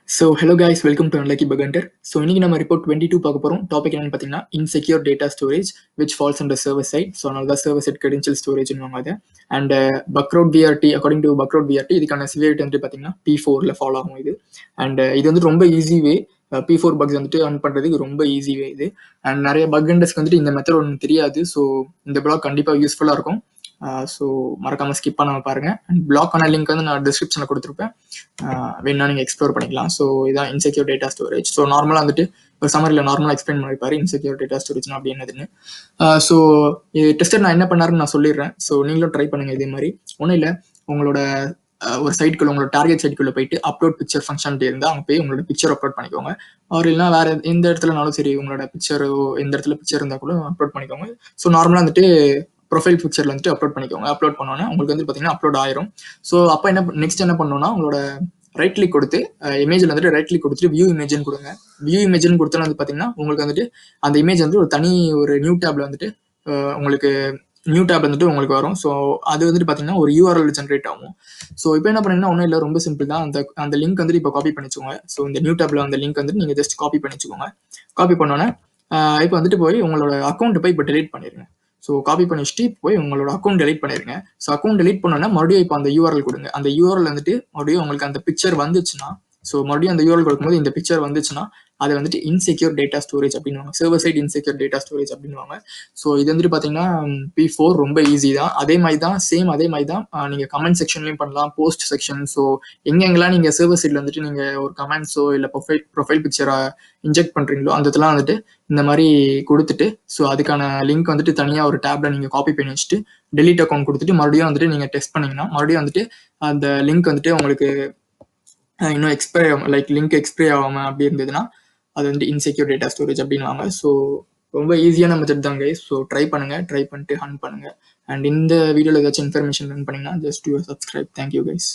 So hello guys, welcome to Unlucky Bug Hunter. So இன்னைக்கு நம்ம report 22 பார்க்க போறோம். டாபிக் என்னன்னு பார்த்தீங்கன்னா insecure data storage which falls under server side. So அதனால தான் server side credential storage னுவாங்க அதை. And Buckroad VRT, according to Buckroad VRT, இதுக்கான severity வந்து பார்த்தீங்கன்னா P4ல ஃபாலோ ஆகும் இது. And இது வந்து ரொம்ப ஈஸி வே. P4 பக்ஸ் வந்துட்டு அன் பண்ணுறதுக்கு ரொம்ப ஈஸி வே இது. அண்ட் நிறைய பக் ஹண்டர்ஸ்க்கு வந்துட்டு இந்த மெத்தட் ஒன்று தெரியாது. ஸோ இந்த பிளாக் கண்டிப்பாக யூஸ்ஃபுல்லாக இருக்கும். ஸோ மறக்காமல் ஸ்கிப் பண்ணாமல் பாருங்கள். அண்ட் பிளாக்கான லிங்க் வந்து நான் டிஸ்கிரிப்ஷனில் கொடுத்துருப்பேன். வேணா நீங்கள் எக்ஸ்ப்ளோர் பண்ணிக்கலாம். ஸோ இதான் இன்செக்யூர் டேட்டா ஸ்டோரேஜ். ஸோ நார்மலாக வந்துட்டு ஒரு சம்மரியில் நார்மலாக எக்ஸ்பிளைன் பண்ணியிருப்பாரு இன்செக்யூர் டேட்டா ஸ்டோரேஜ்னா அப்படி என்னதுன்னு. ஸோ இது டெஸ்டர் நான் என்ன பண்ணாருன்னு நான் சொல்லிடுறேன். ஸோ நீங்களும் ட்ரை பண்ணுங்கள் இதே மாதிரி. ஒன்றும் இல்லை, உங்களோட ஒரு சைட்குள்ள உங்களோட டார்கெட் சைட்குள்ள போயிட்டு அப்லோட் பிக்சர் ஃபங்க்ஷன் இருந்தால் அங்கே போய் உங்களோட பிக்சர் அப்லோட் பண்ணிக்கோங்க. அவர் இல்லைனா வேற எந்த இடத்துலனாலும் சரி, உங்களோட பிக்சரோ எந்த இடத்துல பிக்சர் இருந்தால் கூட அப்லோட் பண்ணிக்கோங்க. ஸோ நார்மலாக வந்துட்டு ப்ரொஃபைல் பிக்சர்ல வந்துட்டு அப்லோட் பண்ணிக்கோங்க. அப்லோட் பண்ணோன்னே உங்களுக்கு வந்து பார்த்தீங்கன்னா அப்லோட் ஆயிரும். ஸோ அப்போ நெக்ஸ்ட் என்ன பண்ணணும்னா, உங்களோட ரைட் கிளிக் கொடுத்து இமேஜில் வந்துட்டு ரைட் கிளிக் கொடுத்துட்டு வியூ இமேஜ்னு கொடுங்க. வியூ இமேஜ்னு கொடுத்தா வந்து பார்த்தீங்கன்னா உங்களுக்கு வந்துட்டு அந்த இமேஜ் வந்து ஒரு தனி ஒரு நியூ டேப்ல வந்துட்டு உங்களுக்கு உங்களுக்கு வரும். ஸோ அது வந்துட்டு பார்த்தீங்கன்னா ஒரு URL ஜென்ரேட் ஆகும். ஸோ இப்போ என்ன பண்ணீங்கன்னா ஒன்றும் இல்லை, ரொம்ப சிம்பிள் தான். அந்த லிங்க் வந்துட்டு இப்போ காப்பி பண்ணிச்சுக்கோங்க. ஸோ இந்த நியூ டேப்ல அந்த லிங்க் வந்துட்டு நீங்கள் ஜஸ்ட் காப்பி பண்ணிச்சுக்கோங்க. காப்பி பண்ணோன்னே இப்போ வந்துட்டு போய் உங்களோட அக்கௌண்ட் போய் இப்போ டெலீட் பண்ணிடுங்க. ஸோ காப்பி பண்ணிச்சுட்டு போய் உங்களோட அக்கௌண்ட் டெலீட் பண்ணிடுங்க. ஸோ அக்கௌண்ட் டெலீட் பண்ணோன்னா மறுபடியும் இப்போ அந்த URL கொடுங்க. அந்த URL வந்துட்டு மறுபடியும் உங்களுக்கு அந்த பிக்சர் வந்துச்சுன்னா, ஸோ மறுபடியும் அந்த URL கொடுக்கும்போது இந்த பிக்சர் வந்துச்சுன்னா அது வந்துட்டு இன்செக்யூர் டேட்டா ஸ்டோரேஜ் அப்படின்வாங்க. Server side insecure data storage அப்படின்வாங்க. ஸோ இது வந்துட்டு பார்த்தீங்கன்னா P4 ரொம்ப ஈஸி தான். அதே மாதிரி தான் நீங்கள் கமெண்ட் செக்ஷன்லையும் பண்ணலாம், போஸ்ட் செக்ஷன். ஸோ எங்கெங்கெல்லாம் நீங்கள் சர்வர் சைடில் வந்துட்டு நீங்கள் ஒரு கமெண்ட்ஸோ இல்லை ப்ரொஃபைல் பிக்சரை இன்ஜெக்ட் பண்ணுறீங்களோ அந்த இதெல்லாம் வந்துட்டு இந்த மாதிரி கொடுத்துட்டு, ஸோ அதுக்கான லிங்க் வந்துட்டு தனியாக ஒரு டேப்ல நீங்கள் காப்பி பண்ணி வச்சுட்டு டெலீட் அக்கௌண்ட் கொடுத்துட்டு மறுபடியும் வந்துட்டு நீங்கள் டெஸ்ட் பண்ணீங்கன்னா மறுபடியும் வந்துட்டு அந்த லிங்க் வந்துட்டு உங்களுக்கு இன்னும் லிங்க் எக்ஸ்பிரே ஆகாமல் அப்படி இருந்ததுன்னா அது வந்து இன்செக்யூர் டேட்டா ஸ்டோரேஜ் அப்படின்வாங்க. ஸோ ரொம்ப ஈஸியான மெத்தட் தான் கைஸ். ஸோ ட்ரை பண்ணிட்டு ஹன் பண்ணுங்க. அண்ட் இந்த வீடியோவில் ஏதாச்சும் இன்ஃபர்மேஷன் லேர்ன் பண்ணிங்கன்னா just you subscribe. Thank you guys.